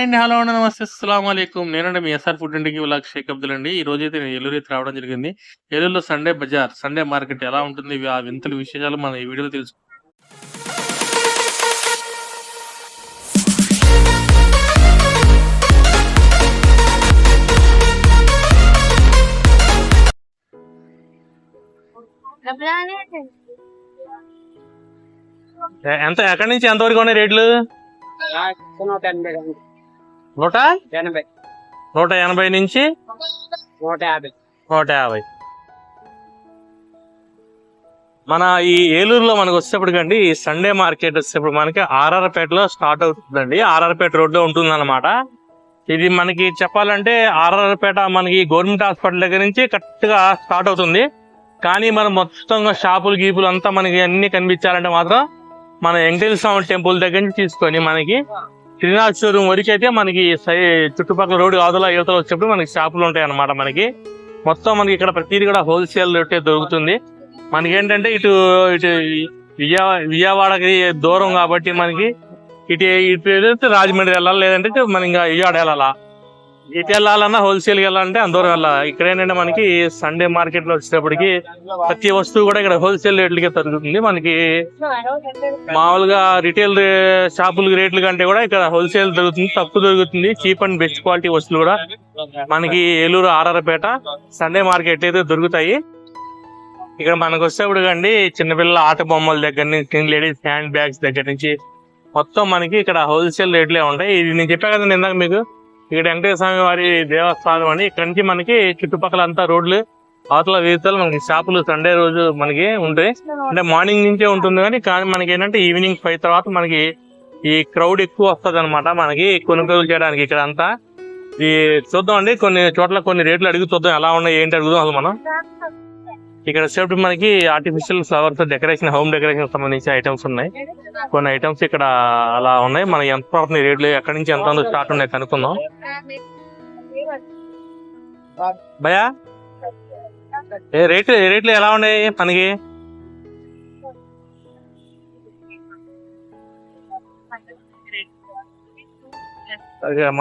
Hi అండి, hello అండి, నమస్తే, అస్సలాము అలైకుం. నేనండి మీ ఎస్ఆర్ ఫుడ్ ఇంటికి వ్లాగ్ షేక్ అబ్దుల్ అండి. ఈ రోజైతే నేను ఏలూరు అయితే రావడం జరిగింది. ఏలూరులో సండే బజార్, సండే మార్కెట్ ఎలా ఉంటుంది, ఆ వింతల విశేషాలు మన ఈ వీడియోలో తెలుసు. ఎంత ఎక్కడి నుంచి ఎంతవరకు ఉన్నాయి రేట్లు? 180 నుంచి 150. మన ఈ ఏలూరులో మనకు వచ్చేటప్పటికండి ఈ సండే మార్కెట్ వచ్చేటప్పుడు మనకి ఆర్ఆర్పేటలో స్టార్ట్ అవుతుందండి. ఆర్ఆర్పేట రోడ్ లో ఉంటుంది అనమాట. ఇది మనకి చెప్పాలంటే ఆర్ఆర్పేట మనకి గవర్నమెంట్ హాస్పిటల్ దగ్గర నుంచి కరెక్ట్ గా స్టార్ట్ అవుతుంది. కానీ మనం మొత్తంగా షాపులు గీపులు అంతా మనకి అన్ని కనిపించాలంటే మాత్రం మన వెంకటేశ్వర స్వామి టెంపుల్ దగ్గర నుంచి తీసుకొని మనకి శ్రీనాథ్ షోరూమ్ వరకు అయితే మనకి చుట్టుపక్కల రోడ్డు అవతల యువతలు వచ్చేప్పుడు మనకి షాపులు ఉంటాయి అన్నమాట. మనకి మొత్తం మనకి ఇక్కడ ప్రతిదీ కూడా హోల్సేల్ రేటే దొరుకుతుంది. మనకి ఏంటంటే ఇటు విజయవాడకి దూరం కాబట్టి మనకి ఇటు రాజమండ్రి వెళ్ళాలి, లేదంటే మనం ఇంకా విజయవాడ వెళ్ళాలా. ఇటు వెళ్ళాలన్నా హోల్సేల్ వెళ్ళాలంటే అందరూ వెళ్ళాలి. ఇక్కడ ఏంటంటే మనకి సండే మార్కెట్ లో వచ్చేటప్పటికి ప్రతి వస్తువు కూడా ఇక్కడ హోల్సేల్ రేట్లకే దొరుకుతుంది. మనకి మామూలుగా రిటైల్ షాపుల రేట్ల కంటే కూడా ఇక్కడ హోల్సేల్ దొరుకుతుంది, తక్కువ దొరుకుతుంది. చీప్ అండ్ బెస్ట్ క్వాలిటీ వస్తువులు కూడా మనకి ఏలూరు ఆర్ఆర్పేట సండే మార్కెట్ అయితే దొరుకుతాయి. ఇక్కడ మనకు వచ్చేప్పుడు కండి చిన్నపిల్లల ఆట బొమ్మల దగ్గర నుంచి లేడీస్ హ్యాండ్ బ్యాగ్స్ దగ్గర నుంచి మొత్తం మనకి ఇక్కడ హోల్సేల్ రేట్లే ఉంటాయి. ఇది నేను చెప్పా కదండి ఇందాక మీకు, ఇక్కడ వెంకటేశ్వర స్వామి వారి దేవస్థానం అని ఇక్కడ నుంచి మనకి చుట్టుపక్కల అంతా రోడ్లు అవతల వీతలు మనకి షాపులు సండే రోజు మనకి ఉంటాయి. అంటే మార్నింగ్ నుంచే ఉంటుంది కానీ మనకి ఏంటంటే ఈవినింగ్ 5 తర్వాత మనకి ఈ క్రౌడ్ ఎక్కువ వస్తుంది అనమాట. మనకి కొనుగోలు చేయడానికి ఇక్కడ అంతా ఈ చూద్దాం అండి. కొన్ని చోట్ల కొన్ని రేట్లు అడిగి చూద్దాం ఎలా ఉన్నాయి ఏంటి అడుగుదాం అసలు మనం. ఇక్కడ వచ్చేటప్పుడు మనకి artificial flowers decoration, home decoration సంబంధించిన ఐటమ్స్ ఉన్నాయి. కొన్ని ఐటమ్స్ ఇక్కడ అలా ఉన్నాయి. మనకి ఎంత పడుతుంది రేట్లు, ఎక్కడి నుంచి ఎంత స్టార్ట్ ఉన్నాయి కనుక్కుందాం. భయా రేట్లు ఎలా ఉన్నాయి మనకి?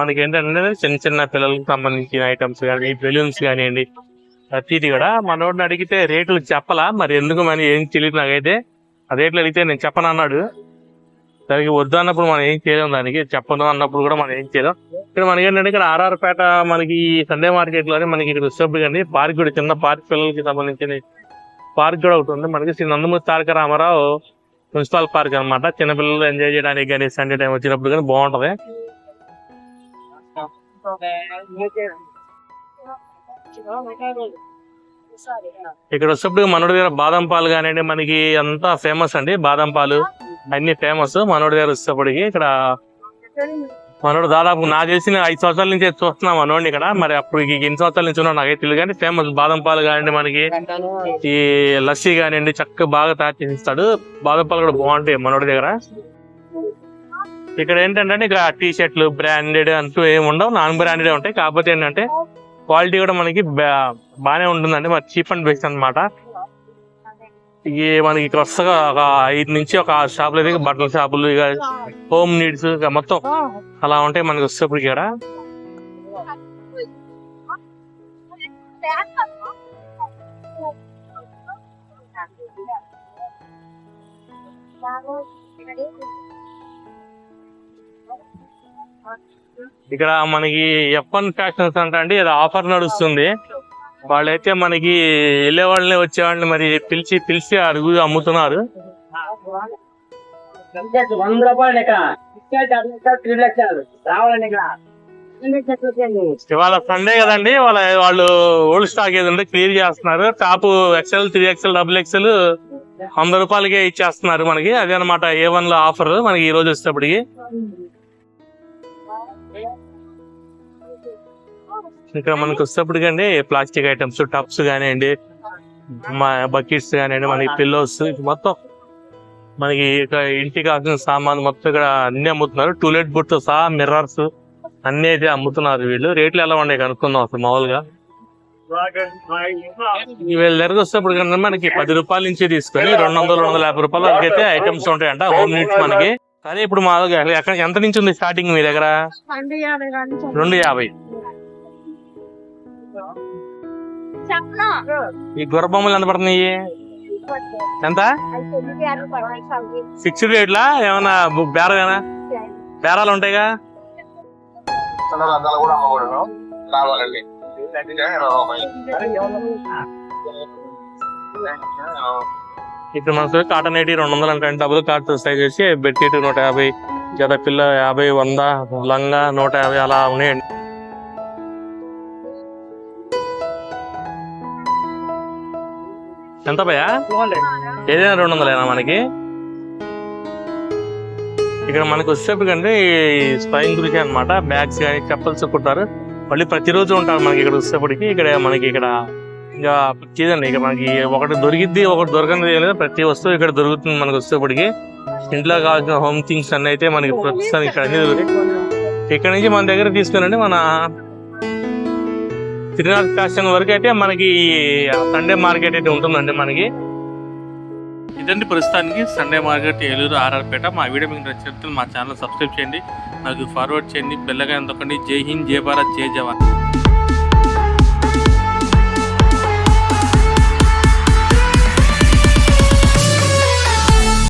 మనకి ఏంటంటే చిన్న చిన్న పిల్లలకు సంబంధించిన ఐటమ్స్ కానీ, బెలూన్స్ కానివ్వండి, ప్రతిది కూడా మనోడిని అడిగితే రేట్లు చెప్పలా. మరి ఎందుకు మరి ఏం తెలియదు నాకైతే. ఆ రేట్లు అడిగితే నేను చెప్పను అన్నాడు. దానికి వద్దు అన్నప్పుడు మనం ఏం చేయలేం, దానికి చెప్పను అన్నప్పుడు కూడా మనం ఏం చేయలేం. ఇక్కడ మనకి ఏంటంటే ఇక్కడ ఆర్ఆర్పేట మనకి సండే మార్కెట్ లోనే మనకి ఇక్కడ వచ్చేప్పుడు కానీ పార్క్ కూడా, చిన్న పార్క్ పిల్లలకి సంబంధించిన పార్క్ కూడా ఒకటి ఉంది మనకి. శ్రీ నందమూరి తారక రామారావు మున్సిపల్ పార్క్ అనమాట. చిన్నపిల్లలు ఎంజాయ్ చేయడానికి కానీ సండే టైం వచ్చినప్పుడు కానీ బాగుంటది. ఇక్కడ వచ్చేప్పుడు మనోడి దగ్గర బాదం పాలు కానివ్వండి మనకి అంతా ఫేమస్ అండి. బాదం పాలు అన్ని ఫేమస్ మనోడి దగ్గర వచ్చేప్పటికి. ఇక్కడ మనోడు దాదాపు నాకు తెలిసిన 5 సంవత్సరాల నుంచి చూస్తున్నాం మనోడిని ఇక్కడ. మరి అప్పుడు ఎన్ని సంవత్సరాల నుంచి ఉన్నాడు నాకైతే తెలియదు కానీ ఫేమస్ బాదం పాలు కానివ్వండి, మనకి ఈ లస్సీ కానివ్వండి చక్కగా బాగా తయారు చేసిస్తాడు. బాదం పాలు కూడా బాగుంటాయి మనోడి దగ్గర. ఇక్కడ ఏంటంటే ఇక్కడ టీ షర్ట్లు బ్రాండెడ్ అంటూ ఏమి ఉండవు, నాన్ బ్రాండెడ్ ఉంటాయి. కాకపోతే ఏంటంటే క్వాలిటీ కూడా మనకి బాగానే ఉంటుందండి. మరి చీప్ అండ్ బెస్ట్ అనమాట. ఇక మనకి ఇక్కడ వరుసగా ఒక 5 నుంచి ఒక 6 షాపులు అయితే బట్టల షాపులు, ఇక హోమ్ నీడ్స్ మొత్తం అలా ఉంటాయి మనకి వచ్చేప్పుడు ఇక్కడ. ఇక్కడ మనకి F1 ఫ్యాషన్స్ అండి ఏదో ఆఫర్ నడుస్తుంది. వాళ్ళైతే మనకి వెళ్ళే వాళ్ళని వచ్చే వాళ్ళని మరి పిలిచి అడుగు అమ్ముతున్నారు. ఇవాళ సండే కదండి, వాళ్ళు ఓల్డ్ స్టాక్ ఏదంటే క్లియర్ చేస్తున్నారు. టాప్ XL, 3XL, XXL 100 రూపాయలకే ఇచ్చేస్తున్నారు మనకి. అదే అనమాట A1 లో ఆఫర్ మనకి ఈ రోజు వచ్చేటప్పటికి. ఇక్కడ మనకి వచ్చేటప్పటికండి ప్లాస్టిక్ ఐటమ్స్, టబ్స్ కానివ్వండి, బకెట్స్ కానివ్వండి, మనకి పిల్లోస్ మొత్తం మనకి ఇంటికి కావాల్సిన సామాన్లు మొత్తం ఇక్కడ అన్ని అమ్ముతున్నారు. టూలెట్ బుట్ సహా మిర్రర్స్ అన్ని అయితే అమ్ముతున్నారు వీళ్ళు. రేట్లు ఎలా ఉన్నాయి కనుక్కుందాం అసలు. మామూలుగా వీళ్ళ దగ్గర వచ్చేటప్పుడు కన్నా మనకి 10 రూపాయల నుంచి తీసుకొని 200-250 రూపాయల వరకు అయితే ఐటమ్స్ ఉంటాయంట. హోమ్ నీడ్స్ మనకి అదే ఇప్పుడు మా ఎక్కడ ఎంత నుంచి ఉంది స్టార్టింగ్ మీ దగ్గర? 250. ఈ గుర్ర బొమ్మలు ఎంత పడుతున్నాయి? ఎంత? ఫిక్స్డ్ రేట్లా ఏమన్నా బేరమేనా? బేరాలు ఉంటాయిగా. ఇప్పుడు మనకు కాటన్ 200 అంటే డబుల్ కాట్ సైజ్ వచ్చి బెడ్షీట్ 150, జత పిల్ల 50, 100, లంగా 150 అలా ఉన్నాయండి. ఎంత భయ్యా? ఏదైనా 200 మనకి. ఇక్కడ మనకి వచ్చేప్పటికంటే స్పైన్ గురించి అనమాట. బ్యాగ్స్ కానీ చెప్పల్స్ కుట్టారు. మళ్ళీ ప్రతిరోజు ఉంటారు మనకి ఇక్కడ వచ్చేప్పటికి. ఇక్కడ మనకి ఇక్కడ ఇంకా చీదండి. ఇక మనకి ఒకటి దొరికిద్ది, ఒకటి దొరకనిది లేదు. ప్రతి వస్తువు ఇక్కడ దొరుకుతుంది మనకి వచ్చేప్పటికి. ఇంట్లో కావాల్సిన హోమ్ థింగ్స్ అన్ని అయితే మనకి ప్రస్తుతానికి ఇక్కడ అన్ని దొరికి. ఇక్కడ నుంచి మన దగ్గర తీసుకురండి. మన త్రినాథ్ ఫ్యాషన్ వరకు అయితే మనకి సండే మార్కెట్ అయితే ఉంటుందండి మనకి. ఇదండి ప్రస్తుతానికి సండే మార్కెట్ ఏలూరు ఆర్ఆర్పేట. మా వీడియో మీకు నచ్చినట్లయితే మా ఛానల్ సబ్స్క్రైబ్ చేయండి, నాకు ఫార్వర్డ్ చేయండి, బెల్ ఐకాన్ నొక్కండి. జై హింద్, జై భారత్, జై జవాన్.